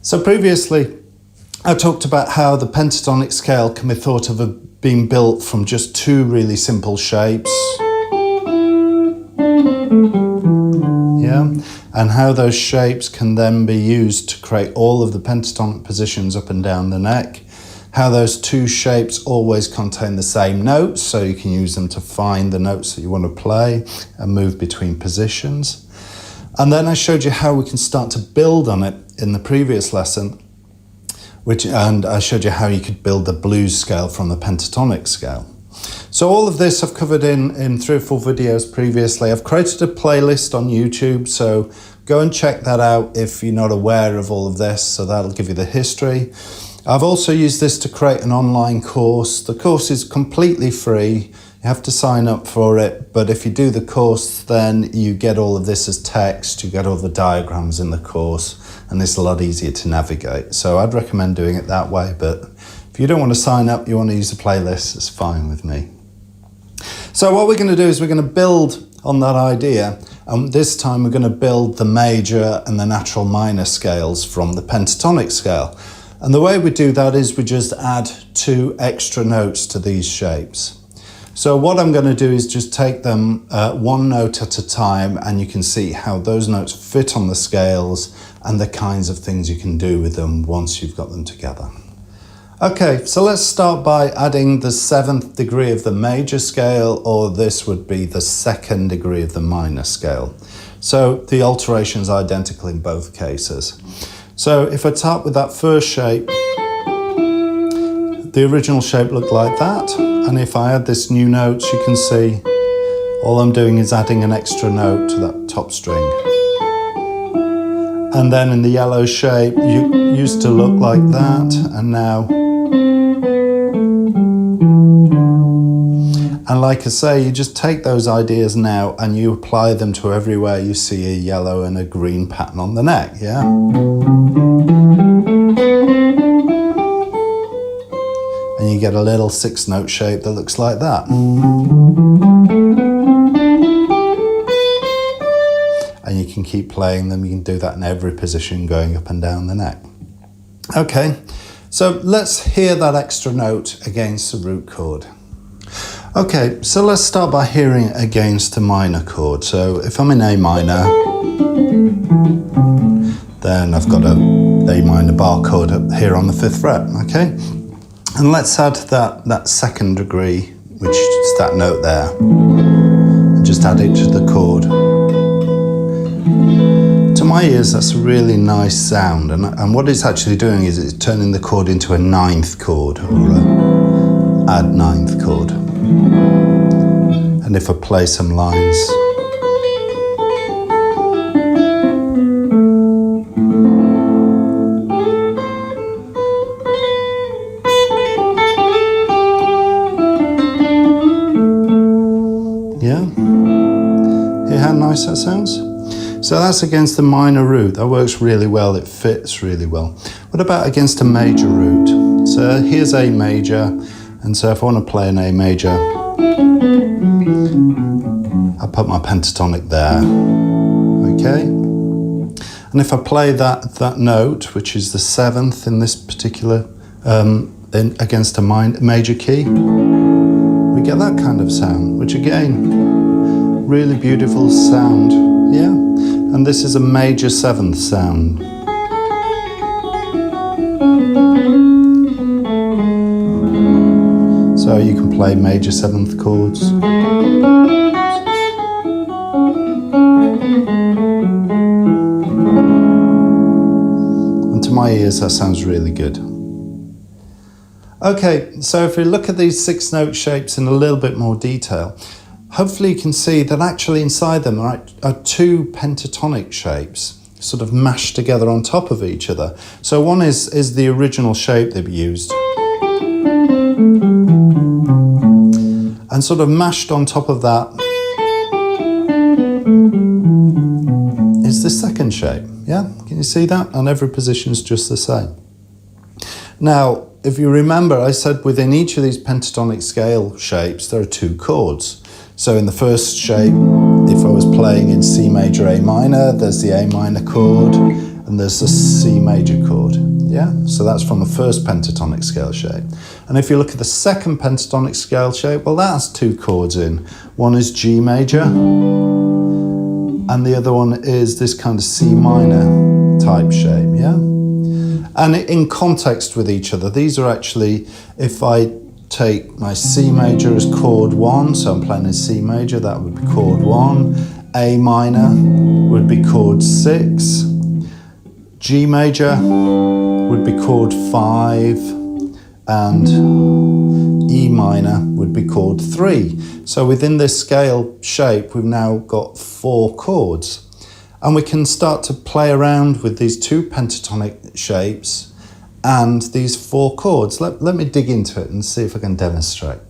So previously, I talked about how the pentatonic scale can be thought of as being built from just two really simple shapes. Yeah, and how those shapes can then be used to create all of the pentatonic positions up and down the neck. How those two shapes always contain the same notes, so you can use them to find the notes that you want to play and move between positions. And then I showed you how we can start to build on it in the previous lesson, and I showed you how you could build the blues scale from the pentatonic scale. So all of this I've covered in 3 or 4 videos previously. I've created a playlist on YouTube, so go and check that out if you're not aware of all of this, so that'll give you the history. I've also used this to create an online course. The course is completely free. You have to sign up for it, but if you do the course, then you get all of this as text, you get all the diagrams in the course, and it's a lot easier to navigate. So I'd recommend doing it that way, but if you don't want to sign up, you want to use a playlist, it's fine with me. So what we're going to do is we're going to build on that idea, and this time we're going to build the major and the natural minor scales from the pentatonic scale. And the way we do that is we just add 2 extra notes to these shapes. So what I'm going to do is just take them 1 note at a time, and you can see how those notes fit on the scales and the kinds of things you can do with them once you've got them together. Okay, so let's start by adding the 7th degree of the major scale, or this would be the 2nd degree of the minor scale. So the alteration is identical in both cases. So if I start with that first shape, the original shape looked like that. And if I add this new note, you can see all I'm doing is adding an extra note to that top string. And then in the yellow shape, you used to look like that, and now. And like I say, you just take those ideas now and you apply them to everywhere you see a yellow and a green pattern on the neck, yeah? And you get a little 6-note shape that looks like that. And you can keep playing them, you can do that in every position going up and down the neck. Okay, so let's hear that extra note against the root chord. Okay, so let's start by hearing it against the minor chord. So if I'm in A minor, then I've got a A minor bar chord up here on the 5th fret, okay? And let's add that 2nd degree, which is that note there, and just add it to the chord. To my ears, that's a really nice sound, and what it's actually doing is it's turning the chord into a 9th chord, or a add 9th chord. And if I play some lines, yeah, hear how nice that sounds? So that's against the minor root. That works really well, it fits really well. What about against a major root? So here's A major, and so if I want to play an A major, I put my pentatonic there, okay? And if I play that note, which is the 7th in this particular, against a major key, we get that kind of sound, which again, really beautiful sound, yeah? And this is a major 7th sound. So you can play major 7th chords. And to my ears, that sounds really good. Okay, so if we look at these 6-note shapes in a little bit more detail, hopefully you can see that actually inside them are 2 pentatonic shapes sort of mashed together on top of each other. So one is the original shape that we used, and sort of mashed on top of that is the 2nd shape, yeah? Can you see that? And every position is just the same. Now, if you remember, I said within each of these pentatonic scale shapes, there are 2 chords. So in the first shape, if I was playing in C major A minor, there's the A minor chord, and there's the C major chord. yeah? So that's from the first pentatonic scale shape. And if you look at the second pentatonic scale shape, well, that has two chords in. One is G major, and the other one is this kind of C minor type shape, yeah? And in context with each other, these are actually, if I take my C major as chord 1, so I'm playing in C major, that would be chord 1. A minor would be chord 6. G major would be chord 5. And E minor would be chord 3. So within this scale shape, we've now got 4 chords. And we can start to play around with these two pentatonic shapes and these 4 chords. Let me dig into it and see if I can demonstrate.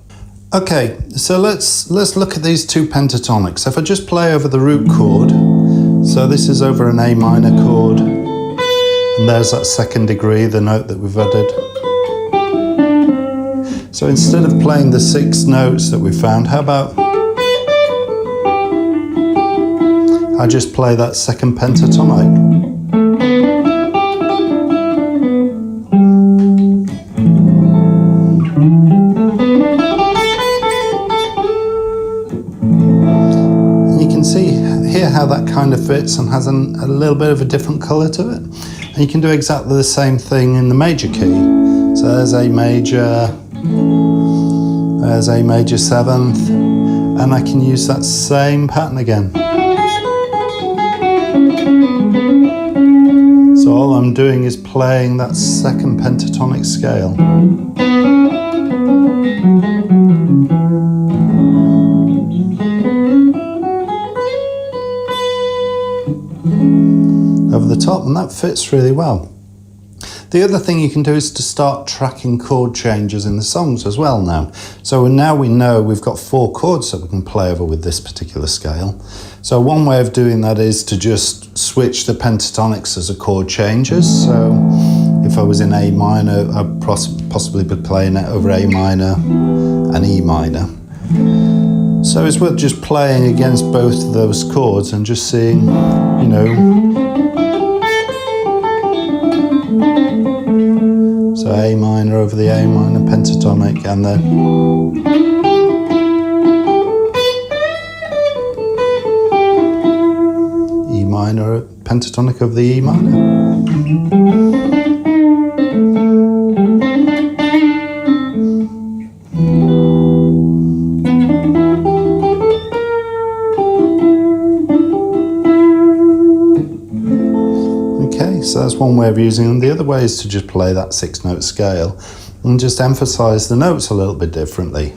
Okay, so let's look at these two pentatonics. If I just play over the root chord, so this is over an A minor chord, and there's that second degree, the note that we've added. So instead of playing the 6 notes that we found, how about I just play that second pentatonic? How that kind of fits and has a little bit of a different colour to it. And you can do exactly the same thing in the major key. So there's A major 7th, and I can use that same pattern again. So all I'm doing is playing that second pentatonic scale. Over the top, and that fits really well. The other thing you can do is to start tracking chord changes in the songs as well now. So now we know we've got 4 chords that we can play over with this particular scale. So one way of doing that is to just switch the pentatonics as a chord changes. So if I was in A minor, I'd possibly be playing it over A minor and E minor. So it's worth just playing against both of those chords and just seeing, you know. So A minor over the A minor pentatonic, and then E minor pentatonic over the E minor. So that's one way of using them. The other way is to just play that 6-note scale and just emphasize the notes a little bit differently.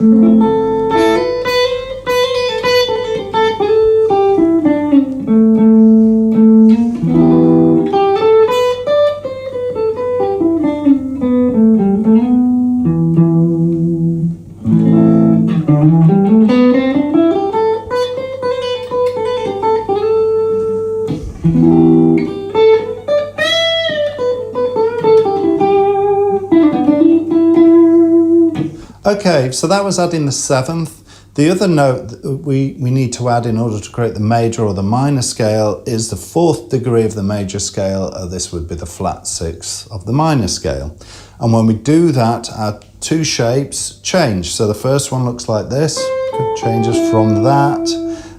Okay, so that was adding the 7th. The other note that we need to add in order to create the major or the minor scale is the 4th degree of the major scale. This would be the flat 6th of the minor scale. And when we do that, our 2 shapes change. So the first one looks like this, it changes from that,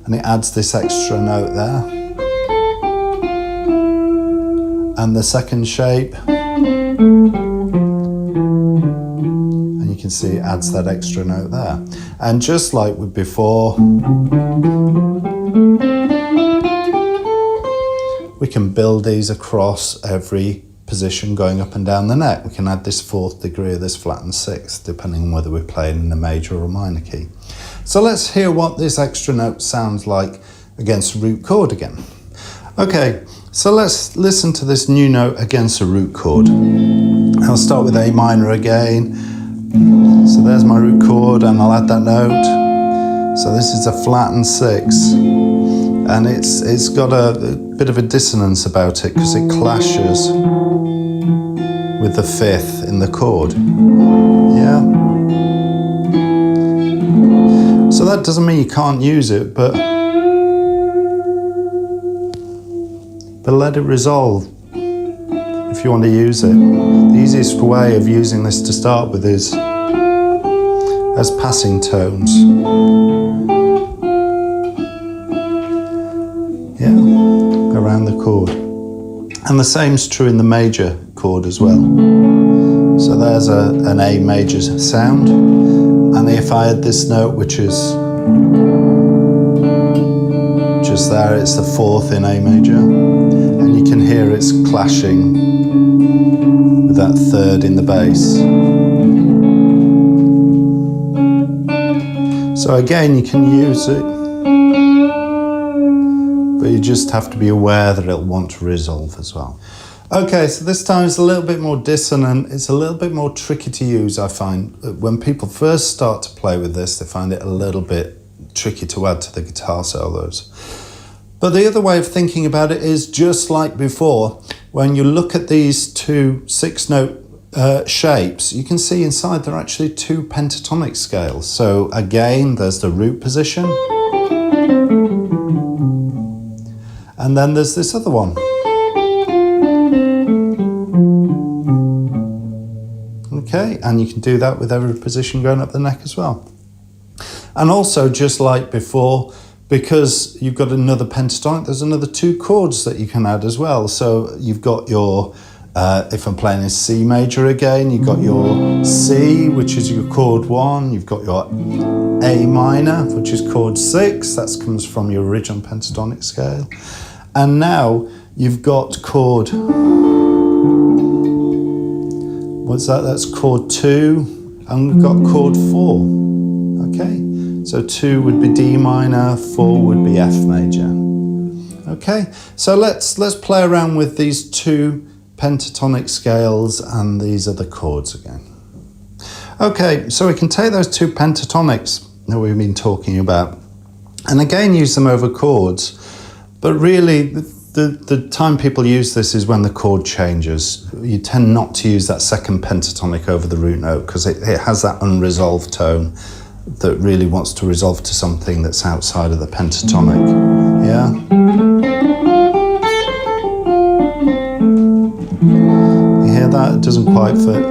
and it adds this extra note there. And the second shape, you can see it adds that extra note there. And just like with before, we can build these across every position going up and down the neck. We can add this 4th degree of this flattened 6th, depending on whether we're playing in a major or minor key. So let's hear what this extra note sounds like against a root chord again. Okay, so let's listen to this new note against a root chord. I'll start with A minor again. So there's my root chord, and I'll add that note. So this is a flattened 6, and it's got a bit of a dissonance about it because it clashes with the 5th in the chord. Yeah. So that doesn't mean you can't use it, but let it resolve. if you want to use it. The easiest way of using this to start with is as passing tones. Yeah, around the chord. And the same's true in the major chord as well. So there's an A major sound. And if I had this note, which is just there, it's the fourth in A major. And you can hear it's clashing with that third in the bass. So again, you can use it, but you just have to be aware that it'll want to resolve as well. Okay, so this time it's a little bit more dissonant. It's a little bit more tricky to use, I find. When people first start to play with this, they find it a little bit tricky to add to the guitar solos. But the other way of thinking about it is just like before. When you look at these two 6-note shapes, you can see inside there are actually two pentatonic scales. So again, there's the root position. And then there's this other one. Okay, and you can do that with every position going up the neck as well. And also, just like before, because you've got another pentatonic, there's another two chords that you can add as well. So you've got your, if I'm playing in C major again, you've got your C, which is your chord 1. You've got your A minor, which is chord 6. That comes from your original pentatonic scale. And now you've got chord, what's that? That's chord 2. And we've got chord 4. Okay. So 2 would be D minor, 4 would be F major. Okay, so let's play around with these two pentatonic scales and these other chords again. Okay, so we can take those two pentatonics that we've been talking about and again use them over chords, but really the time people use this is when the chord changes. You tend not to use that second pentatonic over the root note because it has that unresolved tone that really wants to resolve to something that's outside of the pentatonic. Yeah? You hear that? It doesn't quite fit.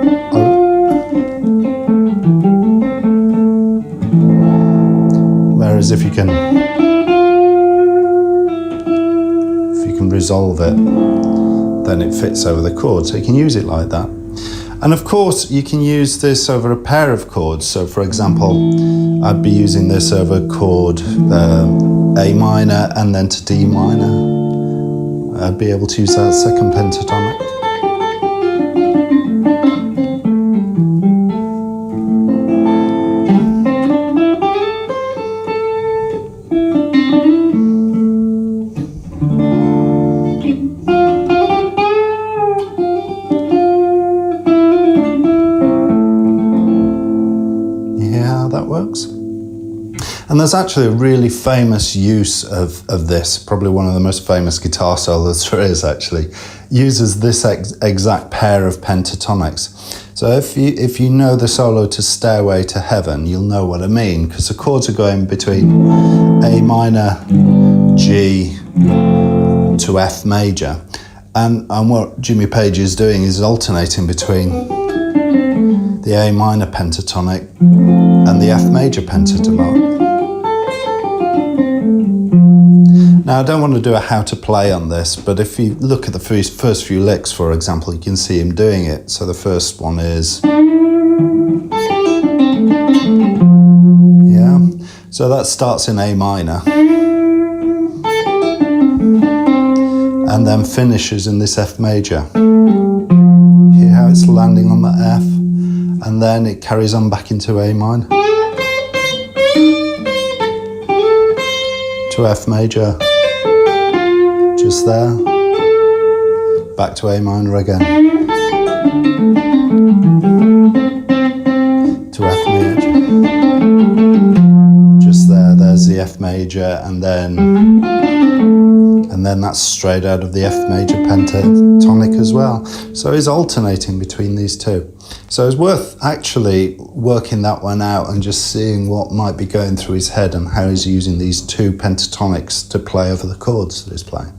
Whereas if you can resolve it, then it fits over the chord. So you can use it like that. And of course, you can use this over a pair of chords. So for example, I'd be using this over chord A minor and then to D minor. I'd be able to use that second pentatonic. And there's actually a really famous use of this, probably one of the most famous guitar solos there is actually, uses this exact pair of pentatonics. So if you know the solo to Stairway to Heaven, you'll know what I mean, because the chords are going between A minor, G to F major. And what Jimmy Page is doing is alternating between the A minor pentatonic and the F major pentatonic. Now, I don't want to do a how to play on this, but if you look at the first few licks, for example, you can see him doing it. So the first one is... Yeah, so that starts in A minor. And then finishes in this F major. Hear how it's landing on the F, and then it carries on back into A minor. To F major. Just there, back to A minor again, to F major, just there's the F major, and then that's straight out of the F major pentatonic as well. So he's alternating between these two. So it's worth actually working that one out and just seeing what might be going through his head and how he's using these two pentatonics to play over the chords that he's playing.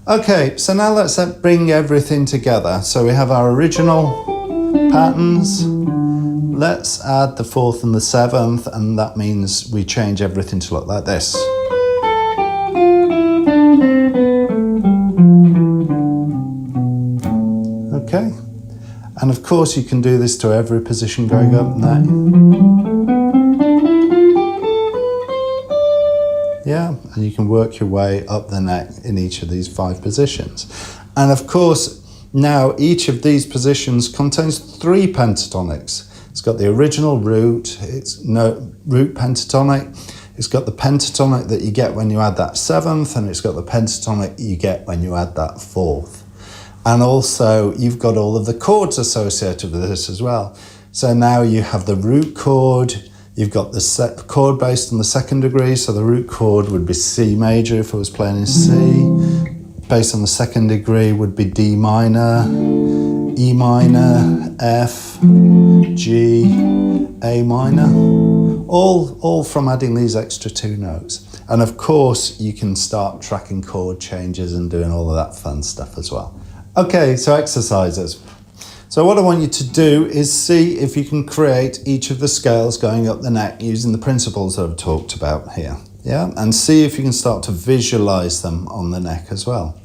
Okay, so now let's bring everything together. So we have our original patterns. Let's add the 4th and the 7th, and that means we change everything to look like this. Okay, and of course you can do this to every position going up now. Yeah, and you can work your way up the neck in each of these 5 positions. And of course, now each of these positions contains 3 pentatonics. It's got the original root, it's root pentatonic, it's got the pentatonic that you get when you add that 7th, and it's got the pentatonic you get when you add that 4th. And also you've got all of the chords associated with this as well. So now you have the root chord, you've got the chord based on the 2nd degree, so the root chord would be C major if it was playing in C. Based on the 2nd degree would be D minor, E minor, F, G, A minor, all from adding these extra 2 notes. And of course, you can start tracking chord changes and doing all of that fun stuff as well. Okay, so exercises. So what I want you to do is see if you can create each of the scales going up the neck using the principles that I've talked about here. Yeah, and see if you can start to visualize them on the neck as well.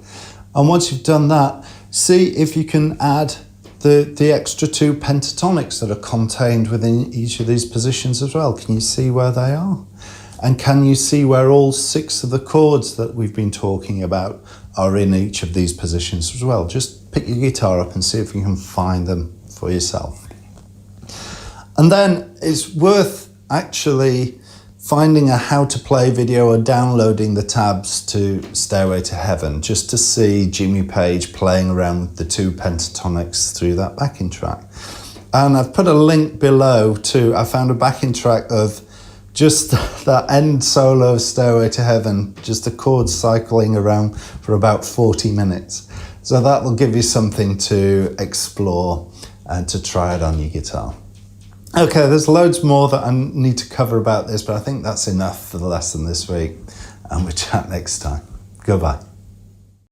And once you've done that, see if you can add the extra 2 pentatonics that are contained within each of these positions as well. Can you see where they are? And can you see where all 6 of the chords that we've been talking about are in each of these positions as well? Just pick your guitar up and see if you can find them for yourself. And then it's worth actually finding a how to play video or downloading the tabs to Stairway to Heaven, just to see Jimmy Page playing around with the 2 pentatonics through that backing track. And I've put a link below to, I found a backing track of just that end solo of Stairway to Heaven, just the chords cycling around for about 40 minutes. So that will give you something to explore and to try it on your guitar. Okay, there's loads more that I need to cover about this, but I think that's enough for the lesson this week, and we'll chat next time. Goodbye.